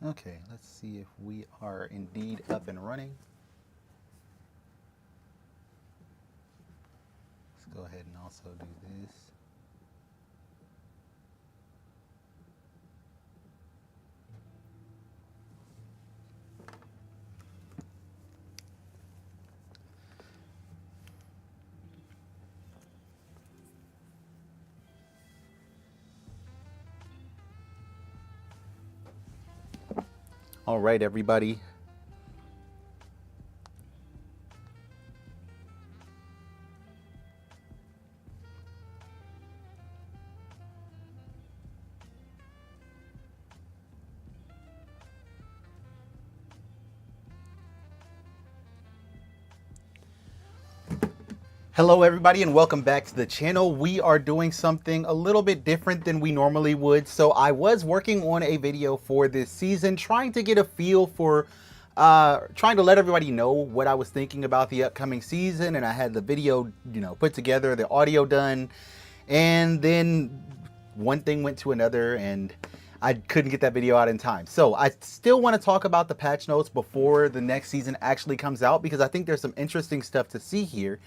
Okay, let's see if we are indeed up and running. Let's go ahead and also do this. All right, everybody. Hello, everybody, and welcome back to the channel. We are doing something a little bit different than we normally would. So I was working on a video for this season, trying to get a feel for, trying to let everybody know what I was thinking about the upcoming season. And I had the video, put together, the audio done. And then one thing went to another, and I couldn't get that video out in time. So I still want to talk about the patch notes before the next season actually comes out, because I think there's some interesting stuff to see here.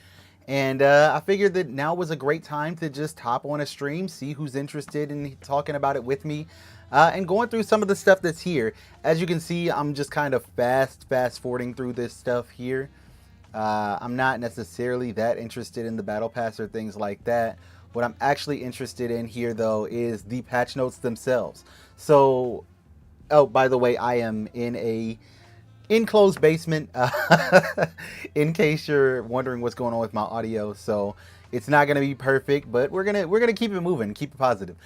And I figured that now was a great time to just hop on a stream, see who's interested in talking about it with me, and going through some of the stuff that's here. As you can see, I'm just kind of fast forwarding through this stuff here. I'm not necessarily that interested in the battle pass or things like that. What I'm actually interested in here, though, is the patch notes themselves. So, oh, by the way, I am in a enclosed basement, in case you're wondering what's going on with my audio. So it's not going to be perfect, but we're gonna keep it moving, keep it positive.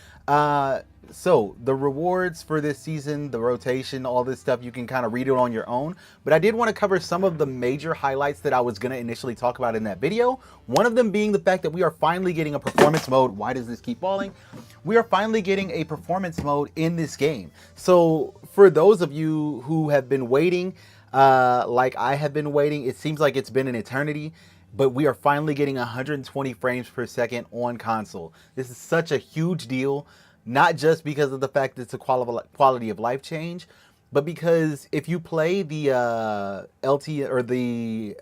So the rewards for this season, the rotation, all this stuff, you can kind of read it on your own. But I did want to cover some of the major highlights that I was going to initially talk about in that video. One of them being the fact that we are finally getting a performance mode. Why does this keep falling? We are finally getting a performance mode in this game. So for those of you who have been waiting, like I have been waiting, it seems like it's been an eternity, but we are finally getting 120 frames per second on console. This is such a huge deal, not just because of the fact that it's a quality of life change, but because if you play the LT or the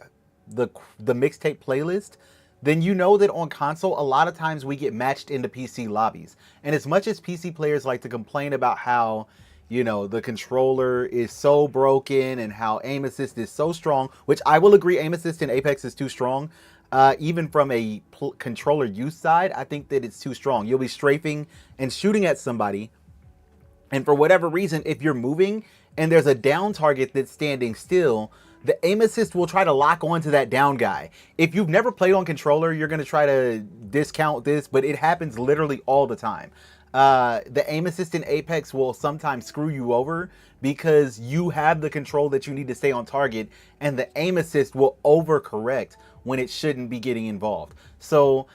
mixtape playlist, then you know that on console, a lot of times we get matched into PC lobbies. And as much as PC players like to complain about how, the controller is so broken and how aim assist is so strong, which I will agree, aim assist in Apex is too strong. Even from a controller use side, I think that it's too strong. You'll be strafing and shooting at somebody, and for whatever reason, if you're moving and there's a down target that's standing still, the aim assist will try to lock onto that down guy. If you've never played on controller, you're going to try to discount this, but it happens literally all the time. The aim assist in Apex will sometimes screw you over because you have the control that you need to stay on target, and the aim assist will overcorrect when it shouldn't be getting involved. So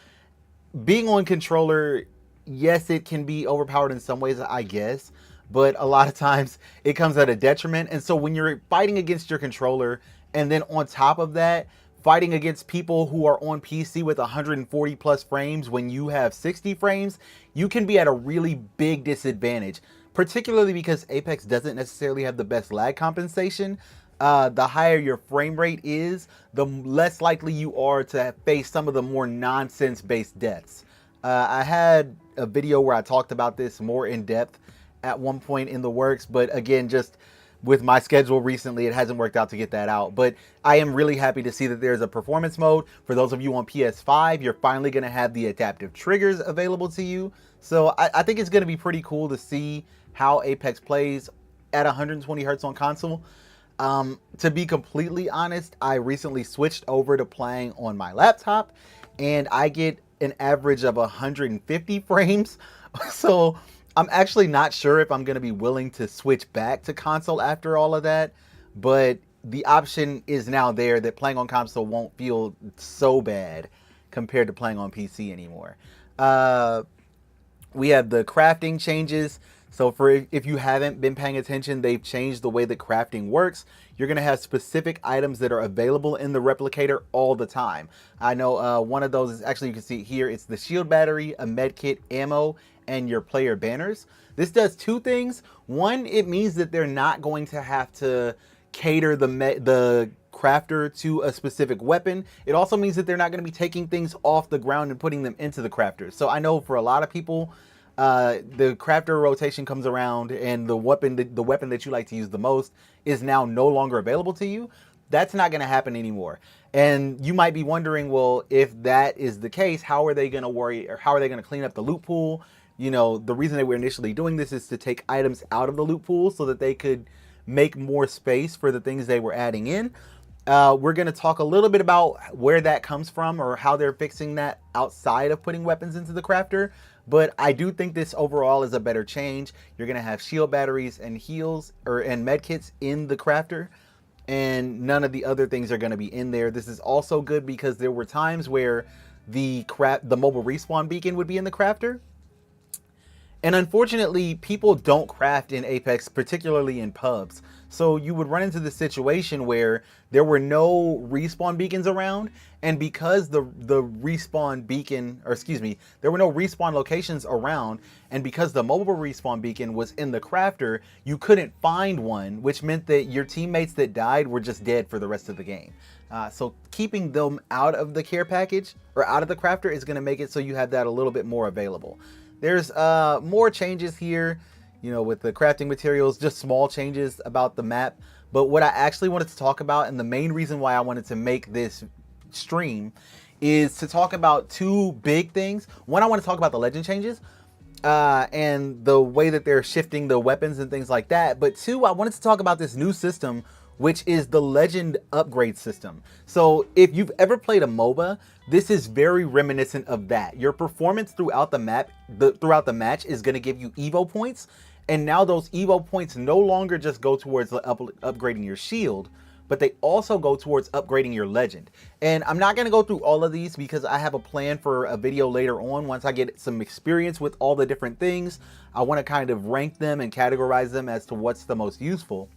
being on controller, yes, it can be overpowered in some ways, I guess, but a lot of times it comes at a detriment. And so when you're fighting against your controller, and then on top of that, fighting against people who are on PC with 140 plus frames when you have 60 frames, you can be at a really big disadvantage, particularly because Apex doesn't necessarily have the best lag compensation. The higher your frame rate is, the less likely you are to face some of the more nonsense-based deaths. I had a video where I talked about this more in depth at one point in the works, but again, just with my schedule recently, it hasn't worked out to get that out. But I am really happy to see that there's a performance mode. For those of you on PS5, you're finally going to have the adaptive triggers available to you. So I think it's going to be pretty cool to see how Apex plays at 120 hertz on console. To be completely honest, I recently switched over to playing on my laptop, and I get an average of 150 frames. So I'm actually not sure if I'm going to be willing to switch back to console after all of that, but the option is now there that playing on console won't feel so bad compared to playing on PC anymore. We have the crafting changes. So for if you haven't been paying attention, they've changed the way that crafting works. You're going to have specific items that are available in the replicator all the time. I know one of those is actually, you can see here, it's the shield battery, a med kit, ammo, and your player banners. This does two things. One, it means that they're not going to have to cater the crafter to a specific weapon. It also means that they're not going to be taking things off the ground and putting them into the crafter. So I know for a lot of people, the crafter rotation comes around and the weapon that you like to use the most is now no longer available to you. That's not going to happen anymore. And you might be wondering, well, if that is the case, how are they going to worry, or how are they going to clean up the loot pool? You know, the reason they were initially doing this is to take items out of the loot pool so that they could make more space for the things they were adding in. We're going to talk a little bit about where that comes from or how they're fixing that outside of putting weapons into the crafter. But I do think this overall is a better change. You're going to have shield batteries and heals and med kits in the crafter, and none of the other things are going to be in there. This is also good because there were times where the mobile respawn beacon would be in the crafter. And unfortunately, people don't craft in Apex, particularly in pubs. So you would run into the situation where there were no respawn beacons around, and because the respawn beacon, or excuse me, there were no respawn locations around, and because the mobile respawn beacon was in the crafter, you couldn't find one, which meant that your teammates that died were just dead for the rest of the game. So keeping them out of the care package, or out of the crafter, is going to make it so you have that a little bit more available. There's more changes here, you know, with the crafting materials, just small changes about the map. But what I actually wanted to talk about, and the main reason why I wanted to make this stream, is to talk about two big things. One, I want to talk about the legend changes and the way that they're shifting the weapons and things like that. But two, I wanted to talk about this new system, which is the legend upgrade system. So if you've ever played a MOBA, this is very reminiscent of that. Your performance throughout the map, throughout the match, is going to give you Evo points. And now those Evo points no longer just go towards upgrading your shield, but they also go towards upgrading your legend. And I'm not going to go through all of these because I have a plan for a video later on. Once I get some experience with all the different things, I want to kind of rank them and categorize them as to what's the most useful.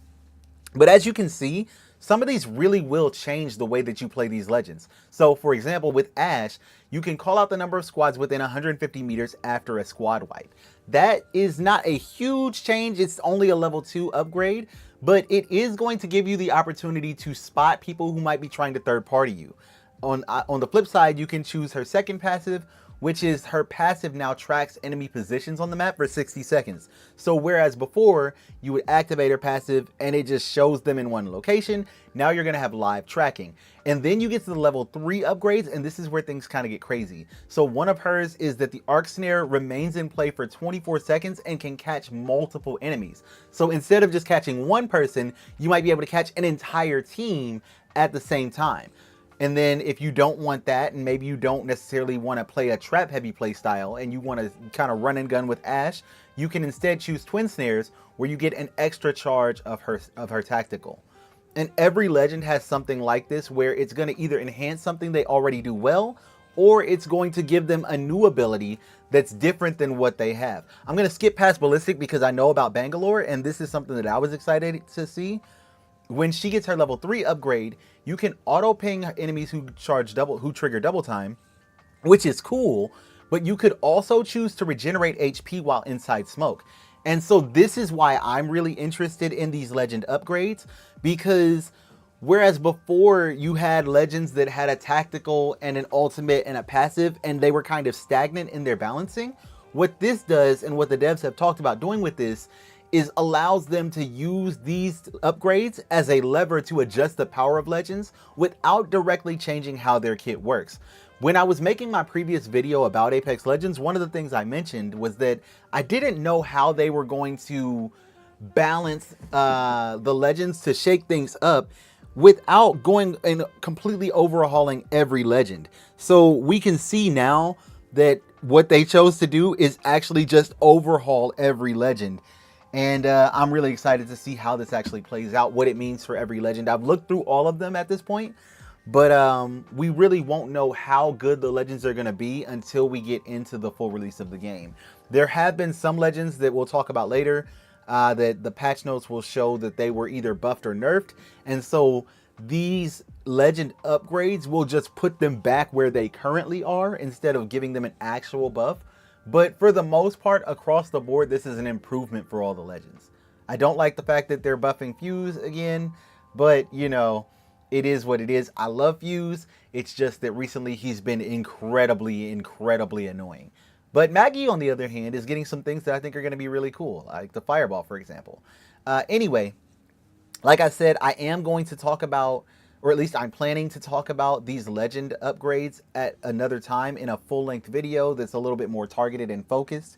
But as you can see, some of these really will change the way that you play these legends. So for example, with Ash, you can call out the number of squads within 150 meters after a squad wipe. That is not a huge change. It's only a level 2 upgrade, but it is going to give you the opportunity to spot people who might be trying to third party you. On the flip side, you can choose her second passive, which is her passive now tracks enemy positions on the map for 60 seconds. So whereas before you would activate her passive and it just shows them in one location, now you're gonna have live tracking. And then you get to the level 3 upgrades, and this is where things kind of get crazy. So one of hers is that the arc snare remains in play for 24 seconds and can catch multiple enemies. So instead of just catching one person, you might be able to catch an entire team at the same time. And then if you don't want that, and maybe you don't necessarily want to play a trap heavy play style and you want to kind of run and gun with Ash, you can instead choose twin snares, where you get an extra charge of her tactical. And every legend has something like this, where it's going to either enhance something they already do well, or it's going to give them a new ability that's different than what they have. I'm going to skip past Ballistic because I know about Bangalore, and this is something that I was excited to see. When she gets her level 3 upgrade, you can auto ping enemies who trigger double time, which is cool, but you could also choose to regenerate HP while inside smoke. And so this is why I'm really interested in these legend upgrades, because whereas before you had legends that had a tactical and an ultimate and a passive, and they were kind of stagnant in their balancing, what this does, and what the devs have talked about doing with this, is allows them to use these upgrades as a lever to adjust the power of legends without directly changing how their kit works. When I was making my previous video about Apex Legends, one of the things I mentioned was that I didn't know how they were going to balance the legends to shake things up without going and completely overhauling every legend. So we can see now that what they chose to do is actually just overhaul every legend. And I'm really excited to see how this actually plays out, what it means for every legend. I've looked through all of them at this point, But we really won't know how good the legends are going to be until we get into the full release of the game. There have been some legends that we'll talk about later that the patch notes will show that they were either buffed or nerfed. And so these legend upgrades will just put them back where they currently are instead of giving them an actual buff. But for the most part, across the board, this is an improvement for all the legends. I don't like the fact that they're buffing Fuse again, but you know, it is what it is. I love Fuse. It's just that recently he's been incredibly annoying. But Maggie, on the other hand, is getting some things that I think are going to be really cool, like the Fireball, for example. Anyway, like I said, I am going to talk about, or at least I'm planning to talk about these legend upgrades at another time in a full-length video that's a little bit more targeted and focused.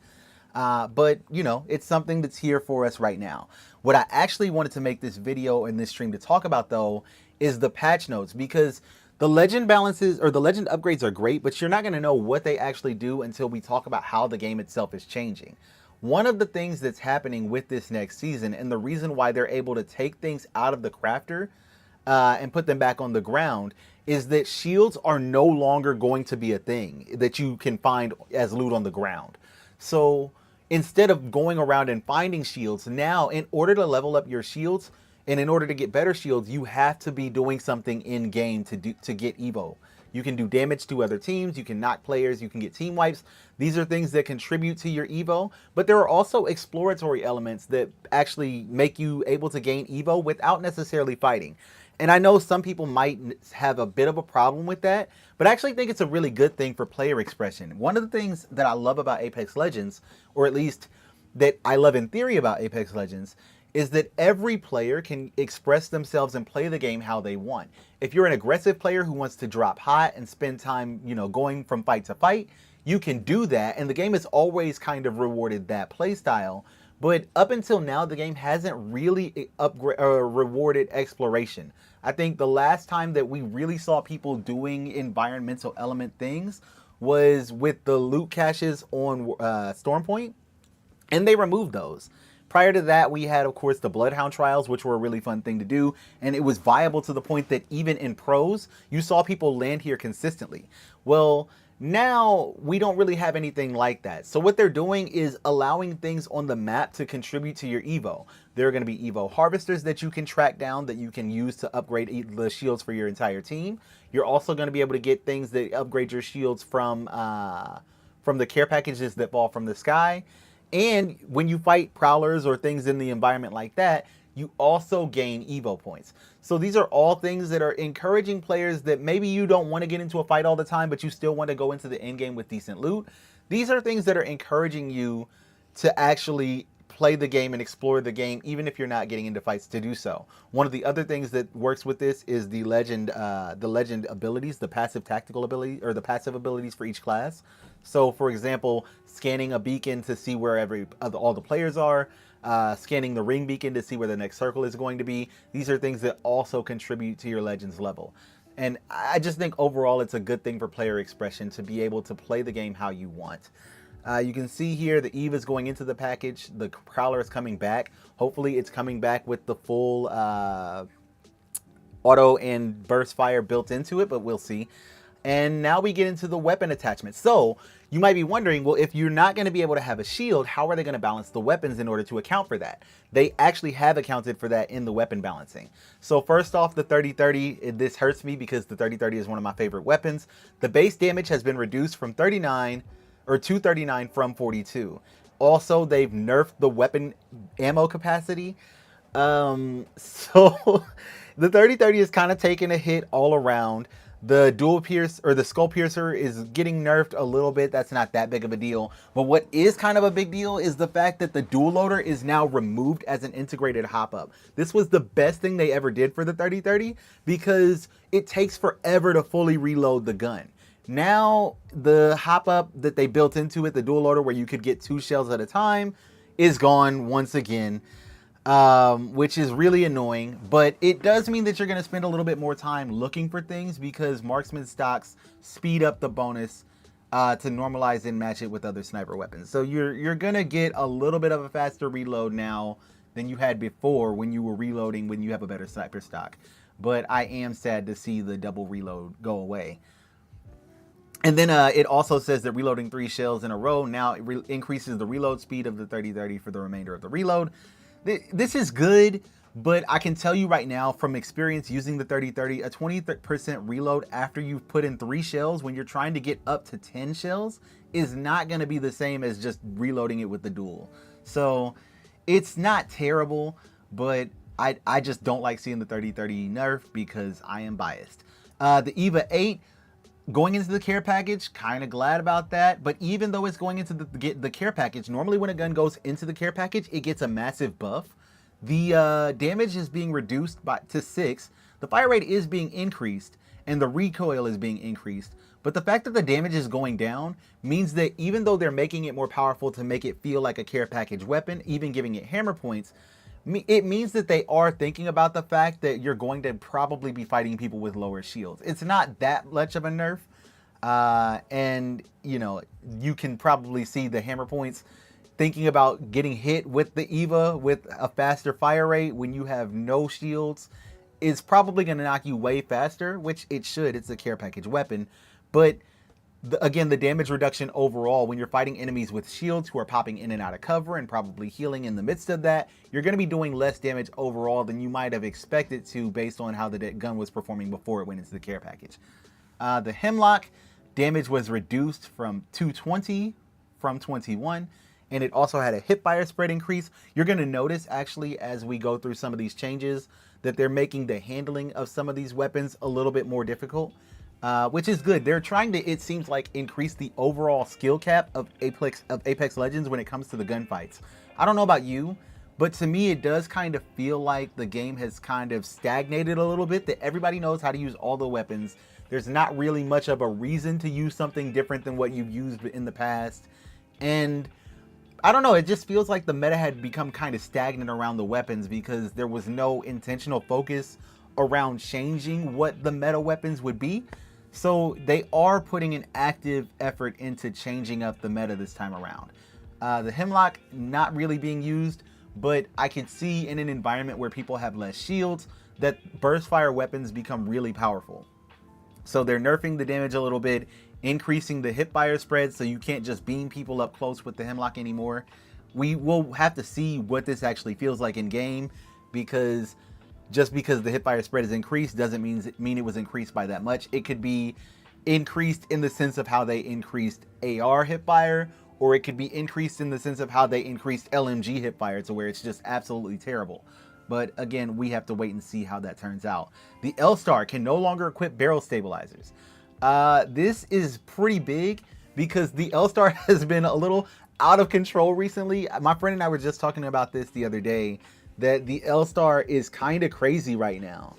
But, you know, it's something that's here for us right now. What I actually wanted to make this video and this stream to talk about, though, is the patch notes, because the legend balances or the legend upgrades are great, but you're not going to know what they actually do until we talk about how the game itself is changing. One of the things that's happening with this next season, and the reason why they're able to take things out of the crafter and put them back on the ground, is that shields are no longer going to be a thing that you can find as loot on the ground. So instead of going around and finding shields, now in order to level up your shields and in order to get better shields, you have to be doing something in game to get Evo. You can do damage to other teams, you can knock players, you can get team wipes. These are things that contribute to your Evo, but there are also exploratory elements that actually make you able to gain Evo without necessarily fighting. And I know some people might have a bit of a problem with that, but I actually think it's a really good thing for player expression. One of the things that I love about Apex Legends, or at least that I love in theory about Apex Legends, is that every player can express themselves and play the game how they want. If you're an aggressive player who wants to drop hot and spend time, you know, going from fight to fight, you can do that, and the game has always kind of rewarded that play style. But up until now, the game hasn't really rewarded exploration. I think the last time that we really saw people doing environmental element things was with the loot caches on Stormpoint, and they removed those. Prior to that, we had, of course, the Bloodhound trials, which were a really fun thing to do, and it was viable to the point that even in pros, you saw people land here consistently. Well, now we don't really have anything like that. So what they're doing is allowing things on the map to contribute to your Evo. There are going to be Evo harvesters that you can track down that you can use to upgrade the shields for your entire team. You're also going to be able to get things that upgrade your shields from the care packages that fall from the sky. And when you fight prowlers or things in the environment like that, you also gain Evo points. So these are all things that are encouraging players that maybe you don't want to get into a fight all the time, but you still want to go into the end game with decent loot. These are things that are encouraging you to actually play the game and explore the game, even if you're not getting into fights to do so. One of the other things that works with this is the legend abilities, the passive tactical ability, or the passive abilities for each class. So, for example, scanning a beacon to see where all the players are, scanning the ring beacon to see where the next circle is going to be. These are things that also contribute to your Legends level. And I just think overall it's a good thing for player expression to be able to play the game how you want. You can see here the Eve is going into the package. The Prowler is coming back. Hopefully it's coming back with the full auto and burst fire built into it, but we'll see. And now we get into the weapon attachment. So you might be wondering, well, if you're not going to be able to have a shield, how are they going to balance the weapons in order to account for that? They actually have accounted for that in the weapon balancing. So first off, the 30-30, this hurts me because the 30-30 is one of my favorite weapons. The base damage has been reduced from 39 or 239 from 42. Also, they've nerfed the weapon ammo capacity. So the 30-30 is kind of taking a hit all around. The dual pierce or the skull piercer is getting nerfed a little bit. That's not that big of a deal. But what is kind of a big deal is the fact that the dual loader is now removed as an integrated hop up. This was the best thing they ever did for the 30-30 because it takes forever to fully reload the gun. Now the hop up that they built into it, the dual loader where you could get 2 shells at a time, is gone once again. Which is really annoying, but it does mean that you're going to spend a little bit more time looking for things because marksman stocks speed up the bonus to normalize and match it with other sniper weapons. So you're going to get a little bit of a faster reload now than you had before when you were reloading when you have a better sniper stock. but I am sad to see the double reload go away. And then it also says that reloading 3 shells in a row now increases the reload speed of the 30-30 for the remainder of the reload. This is good, but I can tell you right now from experience using the 30-30, a 20% reload after you've put in 3 shells when you're trying to get up to 10 shells is not going to be the same as just reloading it with the dual. So it's not terrible, but I just don't like seeing the 30-30 nerf because I am biased. The EVA 8, going into the care package, kind of glad about that. But even though it's going into the care package, normally when a gun goes into the care package, it gets a massive buff. The damage is being reduced to 6. The fire rate is being increased, and the recoil is being increased. But the fact that the damage is going down means that even though they're making it more powerful to make it feel like a care package weapon, even giving it hammer points, it means that they are thinking about the fact that you're going to probably be fighting people with lower shields. It's not that much of a nerf. And, you know, you can probably see the hammer points thinking about getting hit with the EVA with a faster fire rate when you have no shields is probably going to knock you way faster, which it should. It's a care package weapon. But again, the damage reduction overall, when you're fighting enemies with shields who are popping in and out of cover and probably healing in the midst of that, you're going to be doing less damage overall than you might have expected to based on how the gun was performing before it went into the care package. The Hemlock damage was reduced from 220 from 21, and it also had a hipfire spread increase. You're going to notice actually as we go through some of these changes that they're making the handling of some of these weapons a little bit more difficult. Which is good. They're trying to, it seems like, increase the overall skill cap of Apex Legends when it comes to the gunfights. I don't know about you, but to me it does kind of feel like the game has kind of stagnated a little bit, that everybody knows how to use all the weapons. There's not really much of a reason to use something different than what you've used in the past. And I don't know, it just feels like the meta had become kind of stagnant around the weapons because there was no intentional focus around changing what the meta weapons would be. So they are putting an active effort into changing up the meta this time around. The Hemlock not really being used, but I can see in an environment where people have less shields that burst fire weapons become really powerful. So they're nerfing the damage a little bit, increasing the hipfire spread so you can't just beam people up close with the Hemlock anymore. We will have to see what this actually feels like in game, because just because the hipfire spread is increased doesn't mean it was increased by that much. It could be increased in the sense of how they increased AR hipfire, or it could be increased in the sense of how they increased LMG hipfire to where it's just absolutely terrible. But again, we have to wait and see how that turns out. The L-Star can no longer equip barrel stabilizers. This is pretty big because the L-Star has been a little out of control recently. My friend and I were just talking about this the other day, that the L-Star is kind of crazy right now.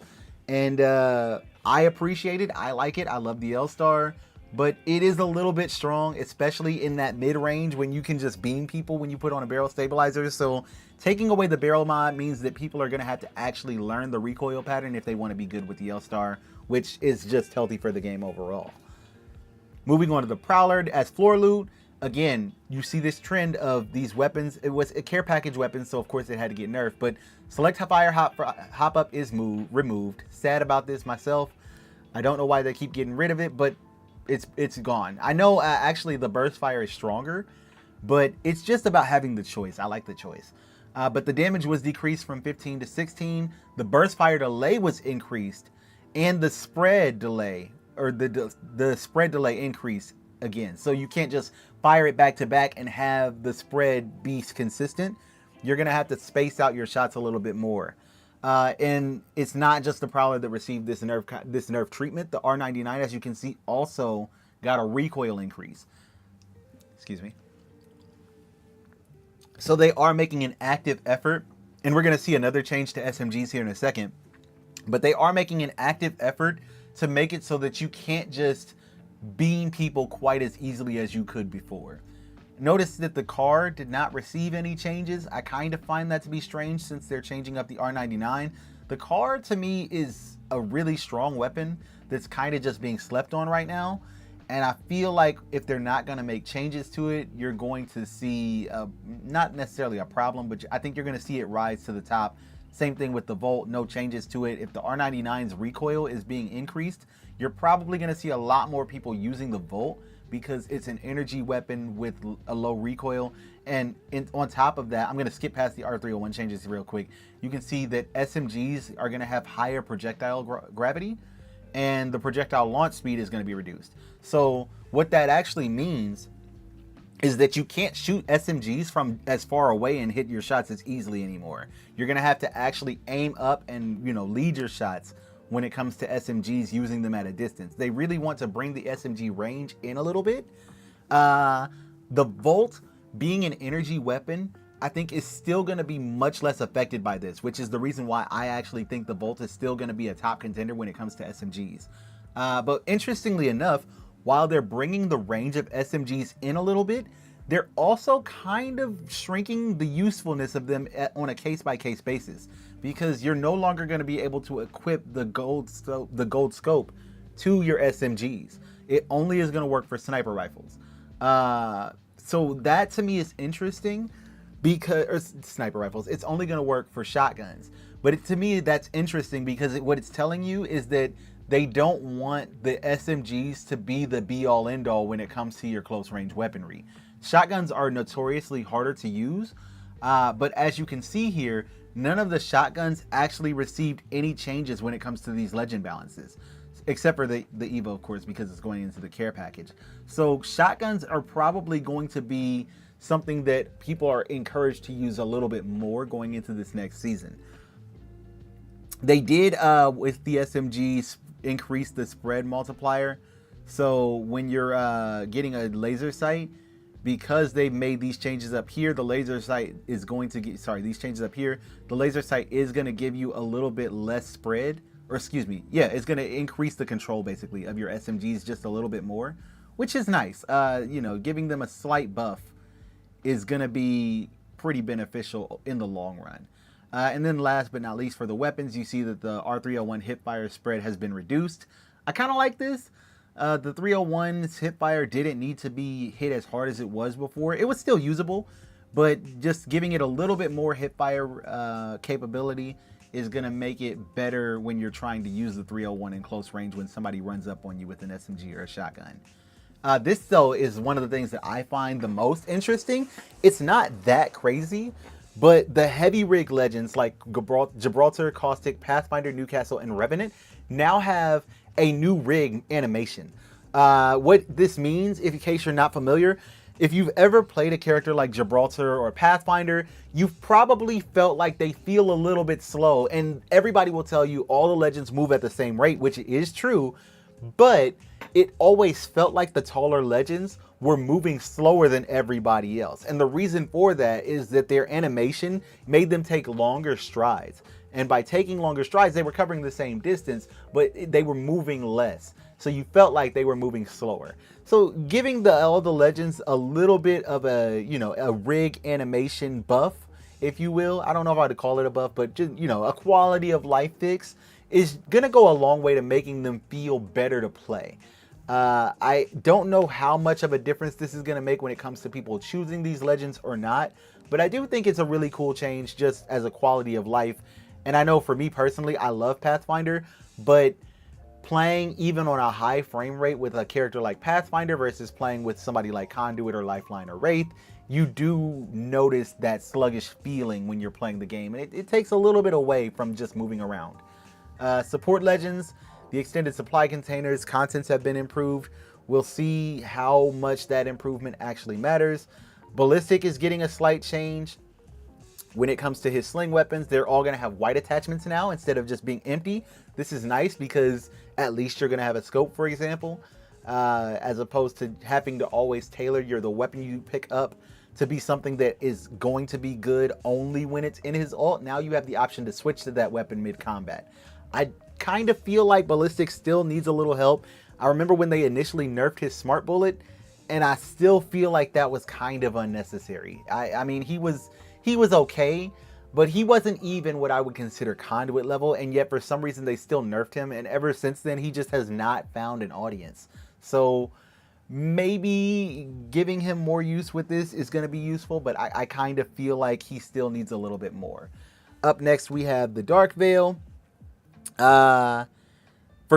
And I appreciate it. I like it. I love the L-Star. But it is a little bit strong, especially in that mid-range when you can just beam people when you put on a barrel stabilizer. So taking away the barrel mod means that people are going to have to actually learn the recoil pattern if they want to be good with the L-Star, which is just healthy for the game overall. Moving on to the Prowler as floor loot. Again, you see this trend of these weapons. It was a care package weapon, so of course it had to get nerfed. But select fire hop up is removed. Sad about this myself. I don't know why they keep getting rid of it, but it's gone. I know actually the burst fire is stronger, but it's just about having the choice. I like the choice. But the damage was decreased from 15 to 16. The burst fire delay was increased, and the spread delay, or the spread delay increased again. So you can't just fire it back to back and have the spread be consistent. You're gonna have to space out your shots a little bit more. And it's not just the Prowler that received this nerf treatment. The R99, as you can see, also got a recoil increase. Excuse me. So they are making an active effort, and we're gonna see another change to SMGs here in a second. But they are making an active effort to make it so that you can't just beam people quite as easily as you could before. Notice that the car did not receive any changes. I kind of find that to be strange since they're changing up the R99. The car to me is a really strong weapon that's kind of just being slept on right now. And I feel like if they're not going to make changes to it, you're going to see not necessarily a problem, but I think you're going to see it rise to the top Same thing with the Volt, no changes to it. If the R99's recoil is being increased, you're probably going to see a lot more people using the Volt because it's an energy weapon with a low recoil. And on top of that, I'm going to skip past the R301 changes real quick. You can see that SMGs are going to have higher projectile gravity, and the projectile launch speed is going to be reduced. So what that actually means is that you can't shoot SMGs from as far away and hit your shots as easily anymore. You're going to have to actually aim up and, lead your shots when it comes to SMGs, using them at a distance. They really want to bring the SMG range in a little bit. The Volt being an energy weapon, I think, is still going to be much less affected by this, which is the reason why I actually think the Volt is still going to be a top contender when it comes to SMGs. But interestingly enough, while they're bringing the range of SMGs in a little bit, they're also kind of shrinking the usefulness of them on a case-by-case basis, because you're no longer going to be able to equip the gold scope to your SMGs. It only is going to work for sniper rifles. So that to me is interesting, because sniper rifles. It's only going to work for shotguns. But to me, that's interesting because what it's telling you is that they don't want the SMGs to be the be-all end-all when it comes to your close-range weaponry. Shotguns are notoriously harder to use, but as you can see here, none of the shotguns actually received any changes when it comes to these legend balances, except for the Evo, of course, because it's going into the care package. So shotguns are probably going to be something that people are encouraged to use a little bit more going into this next season. They did, with the SMGs, increase the spread multiplier. So when you're getting a laser sight, because they made these changes up here, the laser sight is going to get, these changes up here, the laser sight is going to give you a little bit less spread, or excuse me, yeah, it's going to increase the control basically of your SMGs just a little bit more, which is nice. Giving them a slight buff is going to be pretty beneficial in the long run. And then last but not least, for the weapons, you see that the R301 hipfire spread has been reduced. I kind of like this. The 301's hipfire didn't need to be hit as hard as it was before. It was still usable, but just giving it a little bit more hipfire capability is going to make it better when you're trying to use the 301 in close range when somebody runs up on you with an SMG or a shotgun. This, though, is one of the things that I find the most interesting. It's not that crazy, but the heavy rig legends like Gibraltar, Caustic, Pathfinder, Newcastle, and Revenant now have a new rig animation. What this means, in case you're not familiar, if you've ever played a character like Gibraltar or Pathfinder, you've probably felt like they feel a little bit slow, and everybody will tell you all the legends move at the same rate, which is true, but it always felt like the taller legends were moving slower than everybody else. And the reason for that is that their animation made them take longer strides. And by taking longer strides, they were covering the same distance, but they were moving less. So you felt like they were moving slower. So giving all the legends a little bit of a rig animation buff, if you will. I don't know if I'd call it a buff, but just, a quality of life fix is going to go a long way to making them feel better to play. I don't know how much of a difference this is going to make when it comes to people choosing these legends or not, but I do think it's a really cool change just as a quality of life. And I know for me personally, I love Pathfinder, but playing even on a high frame rate with a character like Pathfinder versus playing with somebody like Conduit or Lifeline or Wraith, you do notice that sluggish feeling when you're playing the game. And it takes a little bit away from just moving around. Support legends, the extended supply containers, contents have been improved. We'll see how much that improvement actually matters. Ballistic is getting a slight change. When it comes to his sling weapons, they're all going to have white attachments now instead of just being empty. This is nice because at least you're going to have a scope, for example, as opposed to having to always tailor the weapon you pick up to be something that is going to be good only when it's in his ult. Now you have the option to switch to that weapon mid-combat. I kind of feel like Ballistic still needs a little help. I remember when they initially nerfed his smart bullet, and I still feel like that was kind of unnecessary. I mean, he was okay, but he wasn't even what I would consider Conduit level, and yet for some reason they still nerfed him, and ever since then he just has not found an audience. So maybe giving him more use with this is going to be useful, but I kind of feel like he still needs a little bit more. Up next, we have the Dark Veil. For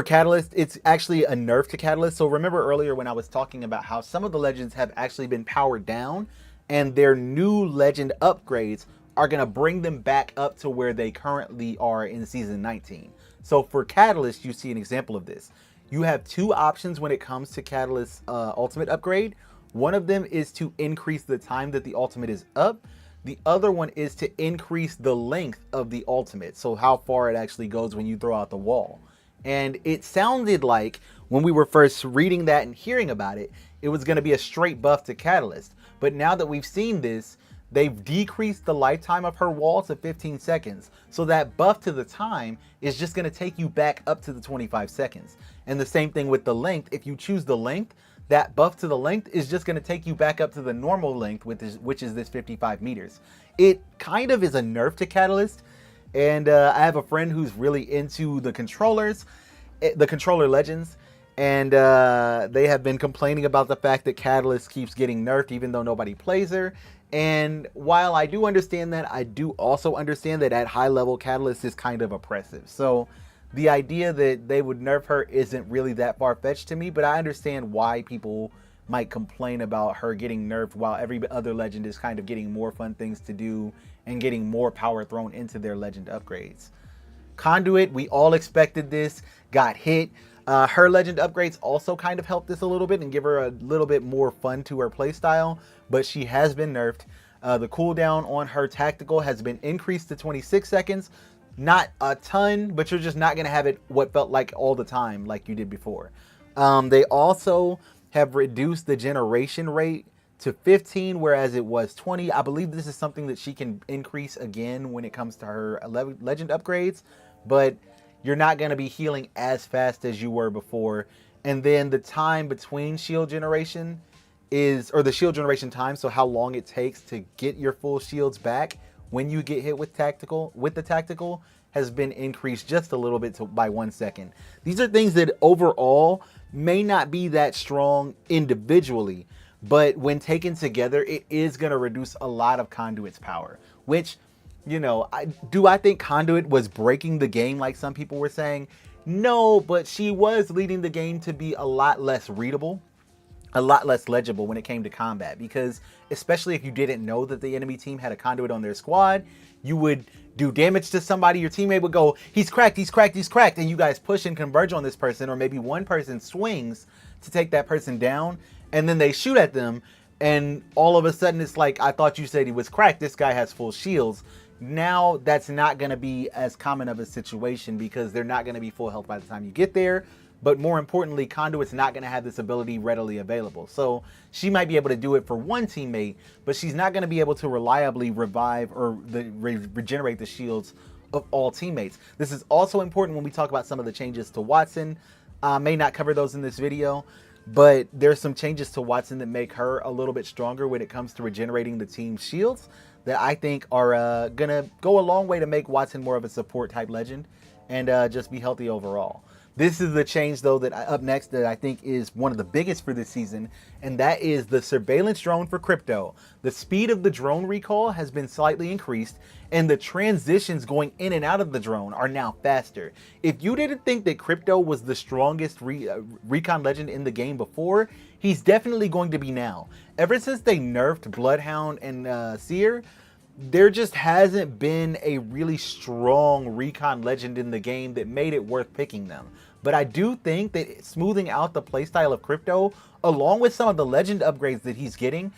Catalyst, it's actually a nerf to Catalyst. So remember earlier when I was talking about how some of the legends have actually been powered down, and their new legend upgrades are going to bring them back up to where they currently are in Season 19. So for Catalyst, you see an example of this. You have two options when it comes to Catalyst's ultimate upgrade. One of them is to increase the time that the ultimate is up. The other one is to increase the length of the ultimate, so how far it actually goes when you throw out the wall. And it sounded like when we were first reading that and hearing about it, it was going to be a straight buff to Catalyst. But now that we've seen this, they've decreased the lifetime of her wall to 15 seconds. So that buff to the time is just going to take you back up to the 25 seconds. And the same thing with the length. If you choose the length, that buff to the length is just going to take you back up to the normal length, which is this 55 meters. It kind of is a nerf to Catalyst. And I have a friend who's really into the controllers, the controller legends. And they have been complaining about the fact that Catalyst keeps getting nerfed even though nobody plays her. And while I do understand that, I do also understand that at high level, Catalyst is kind of oppressive. So the idea that they would nerf her isn't really that far-fetched to me, but I understand why people might complain about her getting nerfed while every other legend is kind of getting more fun things to do and getting more power thrown into their legend upgrades. Conduit, we all expected this, got hit. Her legend upgrades also kind of helped this a little bit and give her a little bit more fun to her playstyle, but she has been nerfed. The cooldown on her tactical has been increased to 26 seconds. Not a ton, but you're just not going to have it what felt like all the time like you did before. They also have reduced the generation rate to 15, whereas it was 20. I believe this is something that she can increase again when it comes to her legend upgrades, but you're not going to be healing as fast as you were before. And then the time between shield generation or the shield generation time, so how long it takes to get your full shields back when you get hit with the tactical, has been increased just a little bit by 1 second. These are things that overall may not be that strong individually, but when taken together, it is going to reduce a lot of Conduit's power, which, you know, I think Conduit was breaking the game like some people were saying? No, but she was leading the game to be a lot less readable, a lot less legible when it came to combat, because especially if you didn't know that the enemy team had a Conduit on their squad, you would do damage to somebody, your teammate would go, he's cracked, he's cracked, he's cracked, and you guys push and converge on this person, or maybe one person swings to take that person down, and then they shoot at them, and all of a sudden it's like, I thought you said he was cracked, this guy has full shields. Now that's not going to be as common of a situation because they're not going to be full health by the time you get there. But more importantly, Conduit's not going to have this ability readily available. So she might be able to do it for one teammate, but she's not going to be able to reliably revive or regenerate the shields of all teammates. This is also important when we talk about some of the changes to Wattson. May not cover those in this video, but there's some changes to Wattson that make her a little bit stronger when it comes to regenerating the team's shields that I think are going to go a long way to make Wattson more of a support type legend and just be healthy overall. This is the change, though, that up next that I think is one of the biggest for this season, and that is the surveillance drone for Crypto. The speed of the drone recall has been slightly increased, and the transitions going in and out of the drone are now faster. If you didn't think that Crypto was the strongest recon legend in the game before, he's definitely going to be now. Ever since they nerfed Bloodhound and Seer, there just hasn't been a really strong recon legend in the game that made it worth picking them. But I do think that smoothing out the playstyle of Crypto, along with some of the legend upgrades that he's getting,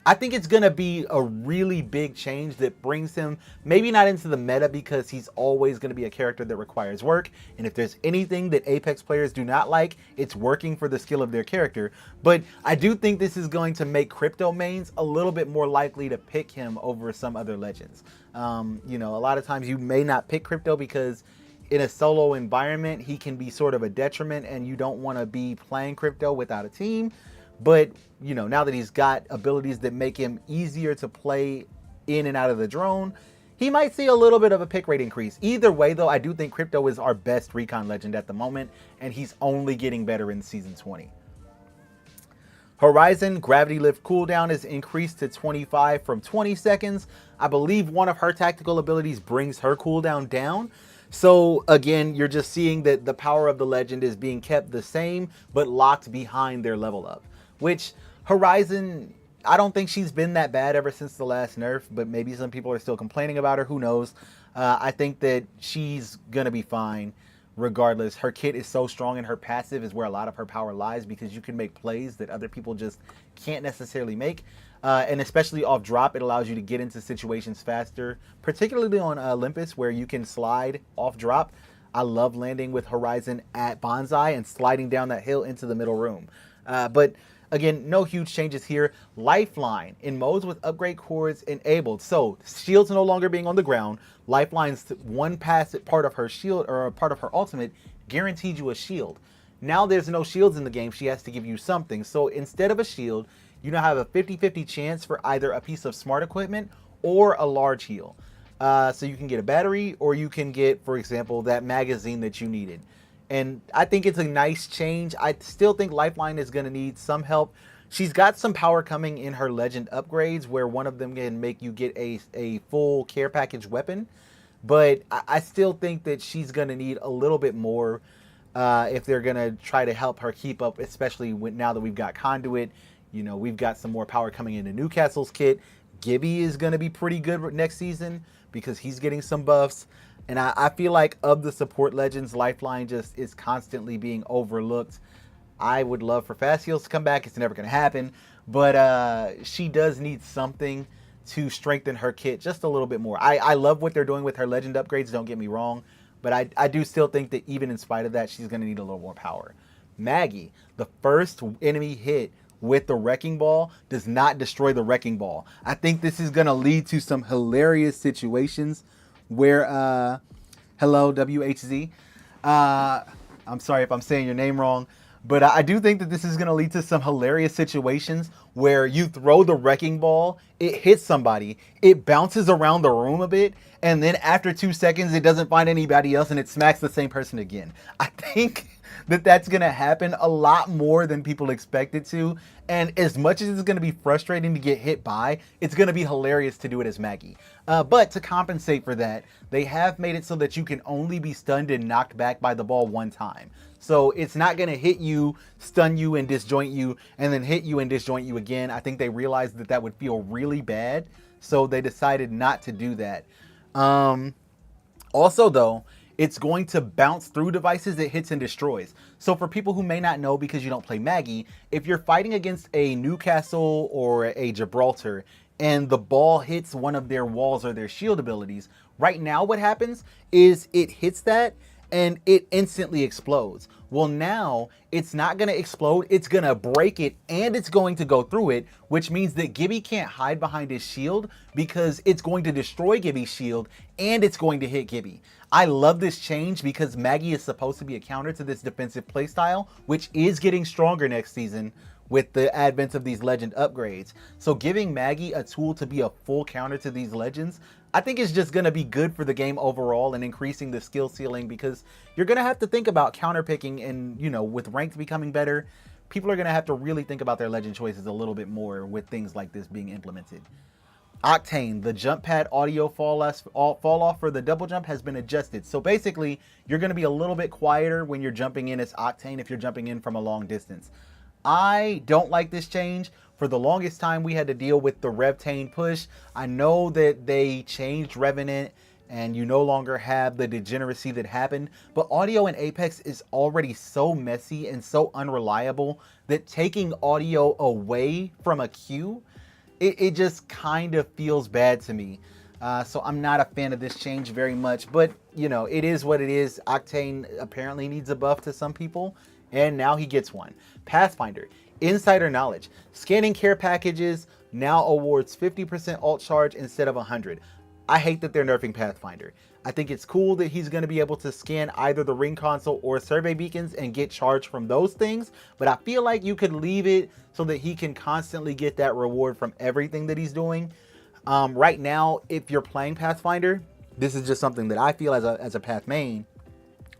I think it's going to be a really big change that brings him maybe not into the meta because he's always going to be a character that requires work. And if there's anything that Apex players do not like, it's working for the skill of their character. But I do think this is going to make Crypto mains a little bit more likely to pick him over some other legends. You know, a lot of times you may not pick Crypto because in a solo environment, he can be sort of a detriment and you don't want to be playing Crypto without a team. But, you know, now that he's got abilities that make him easier to play in and out of the drone, he might see a little bit of a pick rate increase. Either way, though, I do think Crypto is our best recon legend at the moment, and he's only getting better in Season 20. Horizon gravity lift cooldown is increased to 25 from 20 seconds. I believe one of her tactical abilities brings her cooldown down. So again, you're just seeing that the power of the legend is being kept the same, but locked behind their level up. Which Horizon, I don't think she's been that bad ever since the last nerf, but maybe some people are still complaining about her. Who knows? I think that she's gonna be fine regardless. Her kit is so strong and her passive is where a lot of her power lies because you can make plays that other people just can't necessarily make. And especially off drop, it allows you to get into situations faster, particularly on Olympus where you can slide off drop. I love landing with Horizon at Bonsai and sliding down that hill into the middle room. But again, no huge changes here. Lifeline in modes with upgrade cords enabled. So shields no longer being on the ground. Lifeline's one passive part of her shield or a part of her ultimate guaranteed you a shield. Now there's no shields in the game. She has to give you something. So instead of a shield, you now have a 50-50 chance for either a piece of smart equipment or a large heal. So you can get a battery or you can get, for example, that magazine that you needed. And I think it's a nice change. I still think Lifeline is going to need some help. She's got some power coming in her legend upgrades where one of them can make you get a full care package weapon. But I still think that she's going to need a little bit more if they're going to try to help her keep up, especially now that we've got Conduit. You know, we've got some more power coming into Newcastle's kit. Gibby is going to be pretty good next season because he's getting some buffs. And I feel like of the support legends, Lifeline just is constantly being overlooked. I would love for Fast Heals to come back. It's never going to happen. But she does need something to strengthen her kit just a little bit more. I love what they're doing with her legend upgrades, don't get me wrong. But I do still think that even in spite of that, she's going to need a little more power. Maggie, the first enemy hit with the Wrecking Ball does not destroy the Wrecking Ball. I think this is going to lead to some hilarious situations where, hello, WHZ. I'm sorry if I'm saying your name wrong, but I do think that this is going to lead to some hilarious situations where you throw the Wrecking Ball, it hits somebody, it bounces around the room a bit, and then after 2 seconds, it doesn't find anybody else and it smacks the same person again. I think that that's going to happen a lot more than people expect it to. And as much as it's going to be frustrating to get hit by, it's going to be hilarious to do it as Maggie. But to compensate for that, they have made it so that you can only be stunned and knocked back by the ball one time. So it's not going to hit you, stun you, and disjoint you, and then hit you and disjoint you again. I think they realized that that would feel really bad, so they decided not to do that. Also, though, it's going to bounce through devices it hits and destroys. So for people who may not know because you don't play Maggie, if you're fighting against a Newcastle or a Gibraltar and the ball hits one of their walls or their shield abilities, right now what happens is it hits that and it instantly explodes. Well, now it's not going to explode, it's going to break it and it's going to go through it, which means that Gibby can't hide behind his shield because it's going to destroy Gibby's shield and it's going to hit Gibby. I love this change because Maggie is supposed to be a counter to this defensive playstyle, which is getting stronger next season with the advent of these legend upgrades. So giving Maggie a tool to be a full counter to these legends, I think it's just going to be good for the game overall and increasing the skill ceiling because you're going to have to think about counter picking and, you know, with ranked becoming better, people are going to have to really think about their legend choices a little bit more with things like this being implemented. Octane, the jump pad audio fall off for the double jump has been adjusted. So basically, you're going to be a little bit quieter when you're jumping in as Octane if you're jumping in from a long distance. I don't like this change. For the longest time, we had to deal with the Revtane push. I know that they changed Revenant and you no longer have the degeneracy that happened, but audio in Apex is already so messy and so unreliable that taking audio away from a queue, it just kind of feels bad to me. So I'm not a fan of this change very much, but you know, it is what it is. Octane apparently needs a buff to some people, and now he gets one. Pathfinder, insider knowledge. Scanning care packages now awards 50% alt charge instead of 100. I hate that they're nerfing Pathfinder. I think it's cool that he's going to be able to scan either the ring console or survey beacons and get charged from those things, but I feel like you could leave it so that he can constantly get that reward from everything that he's doing. Right now, if you're playing Pathfinder, this is just something that I feel as a Path main,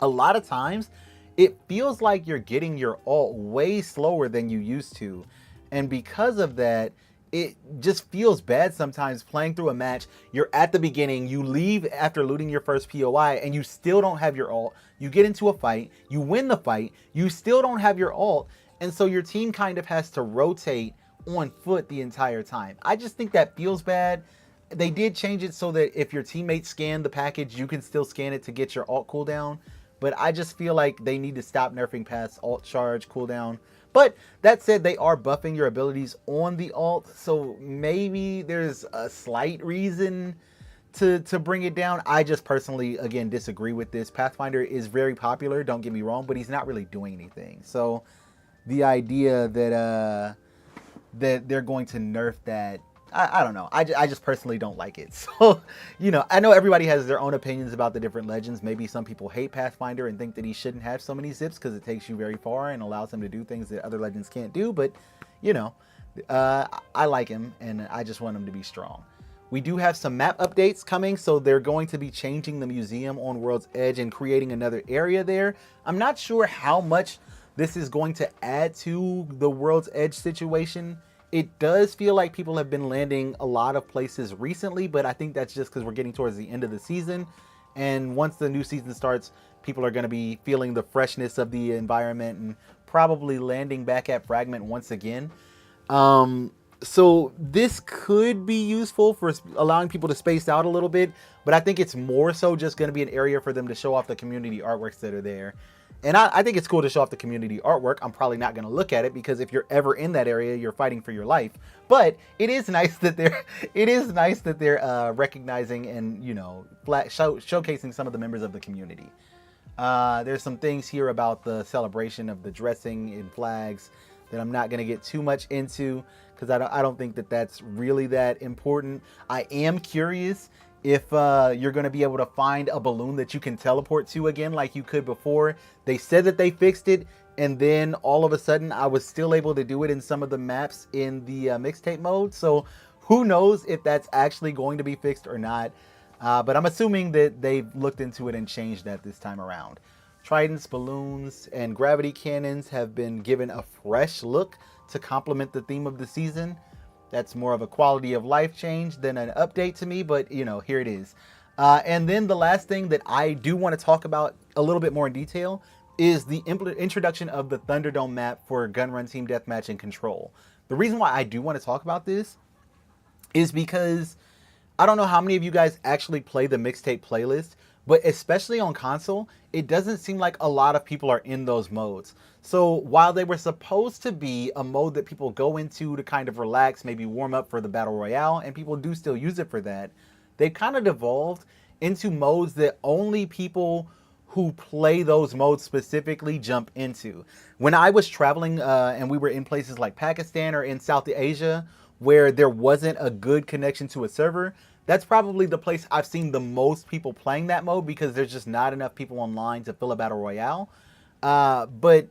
a lot of times it feels like you're getting your ult way slower than you used to. And because of that, it just feels bad sometimes playing through a match. You're at the beginning, you leave after looting your first POI, and you still don't have your ult. You get into a fight, you win the fight, you still don't have your ult, and so your team kind of has to rotate on foot the entire time. I just think that feels bad. They did change it so that if your teammates scan the package, you can still scan it to get your ult cooldown. But I just feel like they need to stop nerfing past ult charge cooldown. But that said, they are buffing your abilities on the ult, so maybe there's a slight reason to bring it down. I just personally, again, disagree with this. Pathfinder is very popular, don't get me wrong, but he's not really doing anything. So the idea that they're going to nerf that, I don't know. I just personally don't like it. So, I know everybody has their own opinions about the different legends. Maybe some people hate Pathfinder and think that he shouldn't have so many zips because it takes you very far and allows him to do things that other legends can't do. But, I like him and I just want him to be strong. We do have some map updates coming, so they're going to be changing the museum on World's Edge and creating another area there. I'm not sure how much this is going to add to the World's Edge situation. It does feel like people have been landing a lot of places recently, but I think that's just because we're getting towards the end of the season. And once the new season starts, people are going to be feeling the freshness of the environment and probably landing back at Fragment once again. So this could be useful for allowing people to space out a little bit, but I think it's more so just going to be an area for them to show off the community artworks that are there. And I think it's cool to show off the community artwork. I'm probably not going to look at it because if you're ever in that area, you're fighting for your life. But it is nice that they're recognizing and showcasing some of the members of the community. There's some things here about the celebration of the dressing in flags that I'm not going to get too much into because I don't think that that's really that important. I am curious if you're going to be able to find a balloon that you can teleport to again like you could before. They said that they fixed it, and then all of a sudden I was still able to do it in some of the maps in the mixtape mode. So who knows if that's actually going to be fixed or not. But I'm assuming that they've looked into it and changed that this time around. Tridents, balloons, and gravity cannons have been given a fresh look to complement the theme of the season. That's more of a quality of life change than an update to me, but here it is. And then the last thing that I do want to talk about a little bit more in detail is the introduction of the Thunderdome map for Gunrun Team Deathmatch and Control. The reason why I do want to talk about this is because I don't know how many of you guys actually play the mixtape playlist, but especially on console, it doesn't seem like a lot of people are in those modes. So while they were supposed to be a mode that people go into to kind of relax, maybe warm up for the Battle Royale, and people do still use it for that, they've kind of devolved into modes that only people who play those modes specifically jump into. When I was traveling and we were in places like Pakistan or in South Asia where there wasn't a good connection to a server, that's probably the place I've seen the most people playing that mode because there's just not enough people online to fill a Battle Royale. But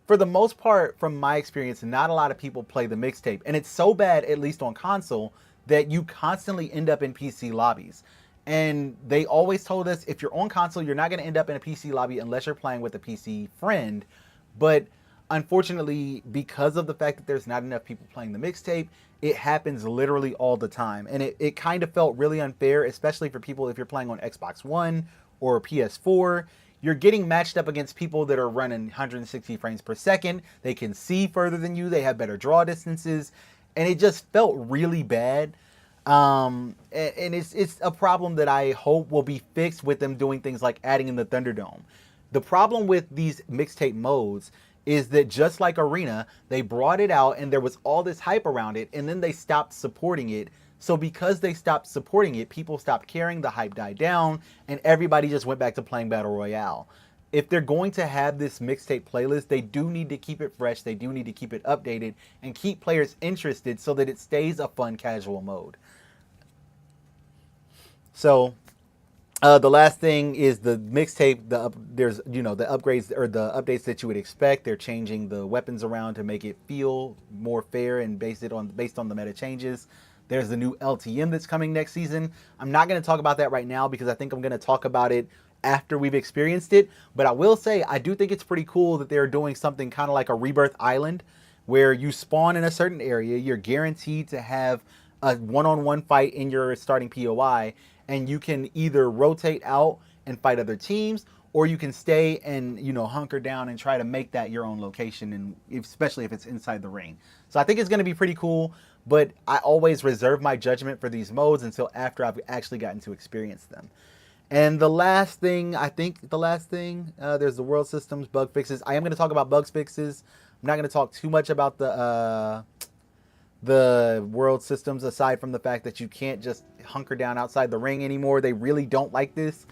for the most part, from my experience, not a lot of people play the mixtape. And it's so bad, at least on console, that you constantly end up in PC lobbies. And they always told us if you're on console, you're not going to end up in a PC lobby unless you're playing with a PC friend. But unfortunately, because of the fact that there's not enough people playing the mixtape, it happens literally all the time. And it kind of felt really unfair, especially for people if you're playing on Xbox One or PS4. You're getting matched up against people that are running 160 frames per second. They can see further than you. They have better draw distances. And it just felt really bad. And it's a problem that I hope will be fixed with them doing things like adding in the Thunderdome. The problem with these mixtape modes is that just like Arena, they brought it out and there was all this hype around it and then they stopped supporting it. So because they stopped supporting it, people stopped caring, the hype died down, and everybody just went back to playing Battle Royale. If they're going to have this mixtape playlist, they do need to keep it fresh, they do need to keep it updated, and keep players interested so that it stays a fun, casual mode. So the last thing is the mixtape. There's the upgrades or the updates that you would expect. They're changing the weapons around to make it feel more fair and based on the meta changes. There's the new LTM that's coming next season. I'm not going to talk about that right now because I think I'm going to talk about it after we've experienced it. But I will say I do think it's pretty cool that they're doing something kind of like a Rebirth Island where you spawn in a certain area, you're guaranteed to have a one-on-one fight in your starting POI, and you can either rotate out and fight other teams, or you can stay and hunker down and try to make that your own location, and especially if it's inside the ring. So I think it's going to be pretty cool, but I always reserve my judgment for these modes until after I've actually gotten to experience them. And the last thing, there's the world systems, bug fixes. I am going to talk about bug fixes. I'm not going to talk too much about the world systems, aside from the fact that you can't just hunker down outside the ring anymore. They really don't like this.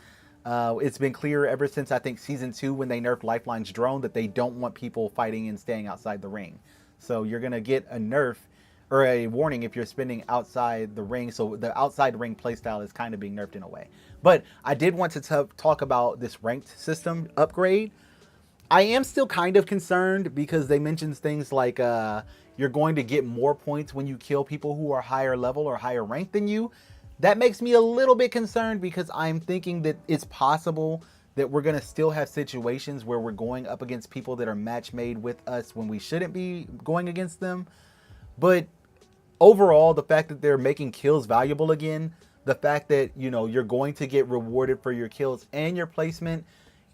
It's been clear ever since, I think, Season 2, when they nerfed Lifeline's drone, that they don't want people fighting and staying outside the ring. So you're going to get a nerf or a warning if you're spending outside the ring. So the outside ring playstyle is kind of being nerfed in a way. But I did want to talk about this ranked system upgrade. I am still kind of concerned because they mentioned things like you're going to get more points when you kill people who are higher level or higher ranked than you. That makes me a little bit concerned because I'm thinking that it's possible that we're going to still have situations where we're going up against people that are match made with us when we shouldn't be going against them. But overall, the fact that they're making kills valuable again, the fact that, you're going to get rewarded for your kills and your placement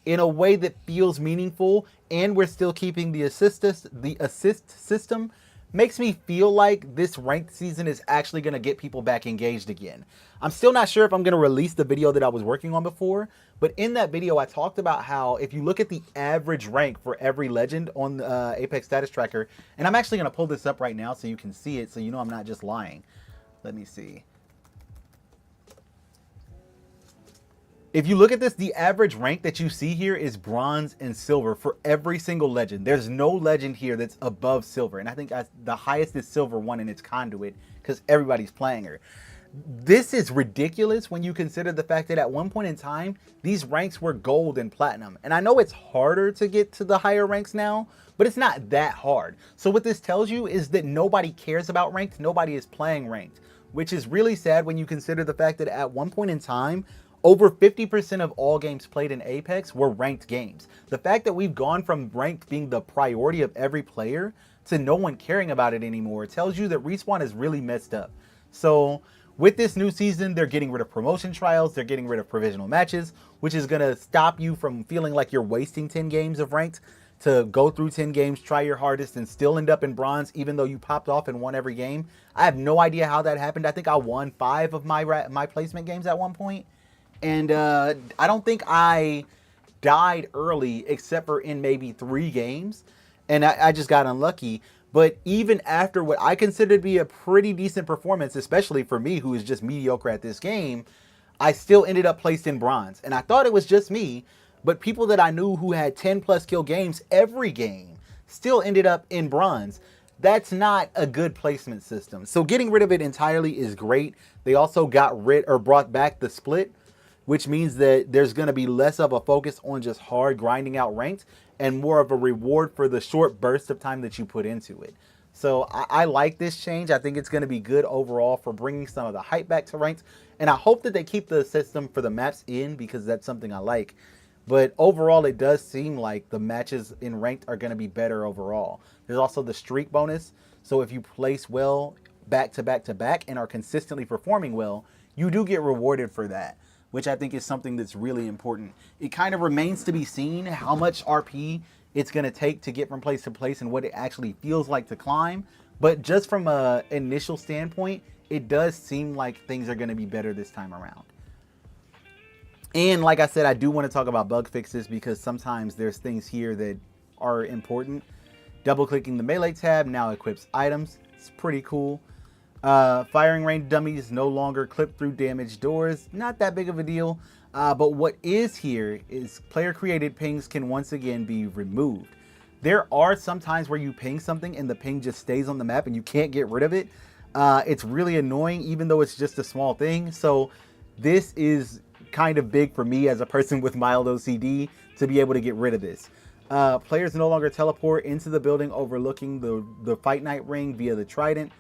in a way that feels meaningful, and we're still keeping the assist system, makes me feel like this ranked season is actually going to get people back engaged again. I'm still not sure if I'm going to release the video that I was working on before, but in that video I talked about how if you look at the average rank for every legend on the Apex status tracker, and I'm actually going to pull this up right now so you can see it, so I'm not just lying. Let me see. If you look at this, the average rank that you see here is bronze and silver for every single legend. There's no legend here that's above silver. And I think the highest is silver 1 in its conduit because everybody's playing her. This is ridiculous when you consider the fact that at one point in time, these ranks were gold and platinum. And I know it's harder to get to the higher ranks now, but it's not that hard. So what this tells you is that nobody cares about ranked. Nobody is playing ranked, which is really sad when you consider the fact that at one point in time, over 50% of all games played in Apex were ranked games. The fact that we've gone from ranked being the priority of every player to no one caring about it anymore tells you that Respawn is really messed up. So with this new season, they're getting rid of promotion trials, they're getting rid of provisional matches, which is going to stop you from feeling like you're wasting 10 games of ranked to go through 10 games, try your hardest, and still end up in bronze, even though you popped off and won every game. I have no idea how that happened. I think I won 5 of my placement games at one point. And I don't think I died early except for in maybe 3 games. And I just got unlucky. But even after what I consider to be a pretty decent performance, especially for me who is just mediocre at this game, I still ended up placed in bronze. And I thought it was just me, but people that I knew who had 10 plus kill games every game still ended up in bronze. That's not a good placement system. So getting rid of it entirely is great. They also brought back the split, which means that there's going to be less of a focus on just hard grinding out ranked and more of a reward for the short burst of time that you put into it. So I like this change. I think it's going to be good overall for bringing some of the hype back to ranked. And I hope that they keep the system for the maps in because that's something I like. But overall, it does seem like the matches in ranked are going to be better overall. There's also the streak bonus. So if you place well back to back to back and are consistently performing well, you do get rewarded for that, which I think is something that's really important. It kind of remains to be seen how much RP it's going to take to get from place to place and what it actually feels like to climb. But just from an initial standpoint, it does seem like things are going to be better this time around. And like I said, I do want to talk about bug fixes because sometimes there's things here that are important. Double clicking the melee tab now equips items. It's pretty cool. Firing range dummies no longer clip through damaged doors. Not that big of a deal. But what is here is player created pings can once again be removed. There are some times where you ping something and the ping just stays on the map and you can't get rid of it. It's really annoying even though it's just a small thing. So this is kind of big for me as a person with mild OCD to be able to get rid of this. Players no longer teleport into the building overlooking the fight night ring via the trident.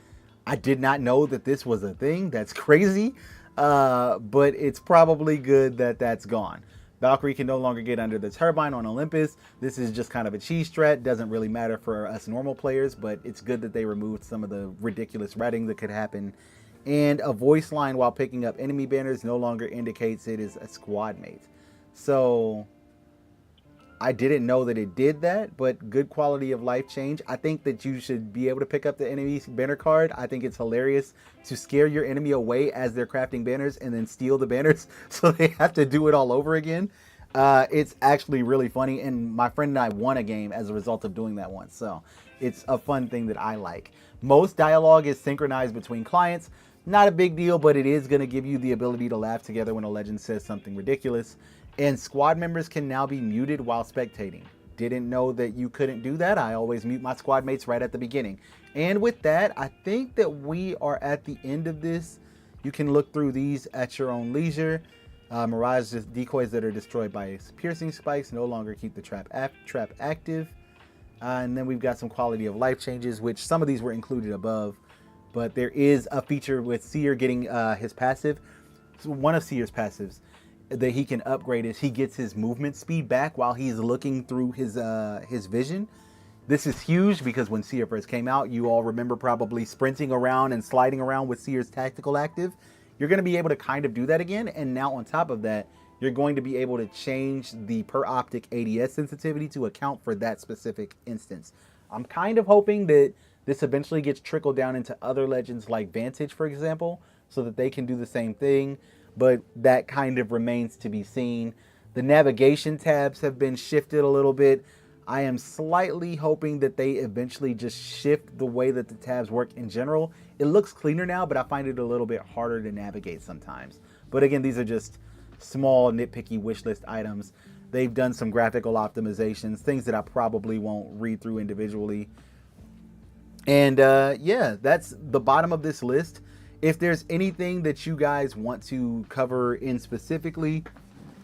I did not know that this was a thing. That's crazy. But it's probably good that that's gone. Valkyrie can no longer get under the turbine on Olympus. This is just kind of a cheese strat. Doesn't really matter for us normal players, but it's good that they removed some of the ridiculous ratting that could happen. And a voice line while picking up enemy banners no longer indicates it is a squad mate. So I didn't know that it did that, but good quality of life change. I think that you should be able to pick up the enemy banner card. I think it's hilarious to scare your enemy away as they're crafting banners and then steal the banners so they have to do it all over again. It's actually really funny, and my friend and I won a game as a result of doing that once. So it's a fun thing that I like. Most dialogue is synchronized between clients. Not a big deal, but it is going to give you the ability to laugh together when a legend says something ridiculous. And squad members can now be muted while spectating. Didn't know that you couldn't do that. I always mute my squad mates right at the beginning. And with that, I think that we are at the end of this. You can look through these at your own leisure. Mirage decoys that are destroyed by piercing spikes no longer keep the trap active. And then we've got some quality of life changes, which some of these were included above. But there is a feature with Seer getting his passive. So one of Seer's passives that he can upgrade is he gets his movement speed back while he's looking through his vision. This is huge because when Seer first came out, you all remember probably sprinting around and sliding around with Seer's tactical active. You're going to be able to kind of do that again. And now on top of that, you're going to be able to change the per optic ADS sensitivity to account for that specific instance. I'm kind of hoping that this eventually gets trickled down into other legends like Vantage, for example, so that they can do the same thing. But that kind of remains to be seen. The navigation tabs have been shifted a little bit. I am slightly hoping that they eventually just shift the way that the tabs work in general. It looks cleaner now, but I find it a little bit harder to navigate sometimes. But again, these are just small nitpicky wish list items. They've done some graphical optimizations, things that I probably won't read through individually. And yeah, that's the bottom of this list. If there's anything that you guys want to cover in specifically,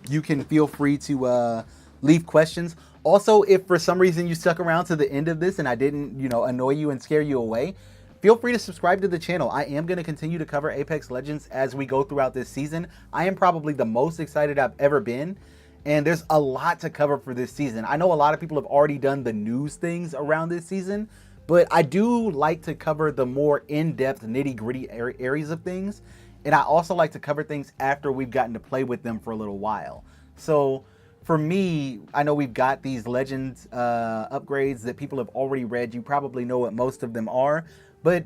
you can feel free to leave questions. Also, if for some reason you stuck around to the end of this and I didn't, annoy you and scare you away, feel free to subscribe to the channel. I am going to continue to cover Apex Legends as we go throughout this season. I am probably the most excited I've ever been, and there's a lot to cover for this season. I know a lot of people have already done the news things around this season, but I do like to cover the more in-depth, nitty-gritty areas of things. And I also like to cover things after we've gotten to play with them for a little while. So for me, I know we've got these Legends upgrades that people have already read. You probably know what most of them are. But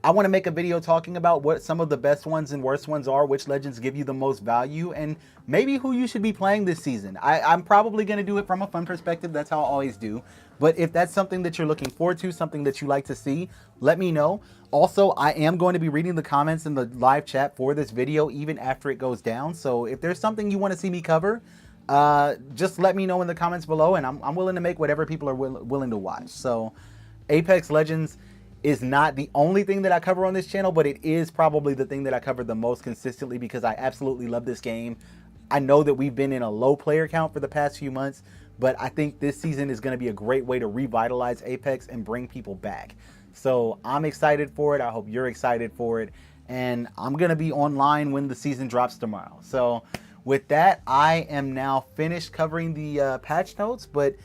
I want to make a video talking about what some of the best ones and worst ones are, which legends give you the most value, and maybe who you should be playing this season. I'm probably going to do it from a fun perspective. That's how I always do. But if that's something that you're looking forward to, something that you like to see, let me know. Also, I am going to be reading the comments in the live chat for this video even after it goes down. So if there's something you want to see me cover, just let me know in the comments below, and I'm willing to make whatever people are willing to watch. So Apex Legends is not the only thing that I cover on this channel, but it is probably the thing that I cover the most consistently because I absolutely love this game. I know that we've been in a low player count for the past few months, but I think this season is going to be a great way to revitalize Apex and bring people back. So I'm excited for it. I hope you're excited for it. And I'm going to be online when the season drops tomorrow. So with that, I am now finished covering the patch notes, but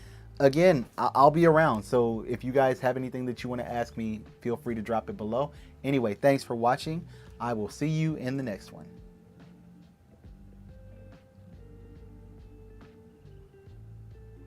again, I'll be around. So if you guys have anything that you want to ask me, feel free to drop it below. Anyway, thanks for watching. I will see you in the next one.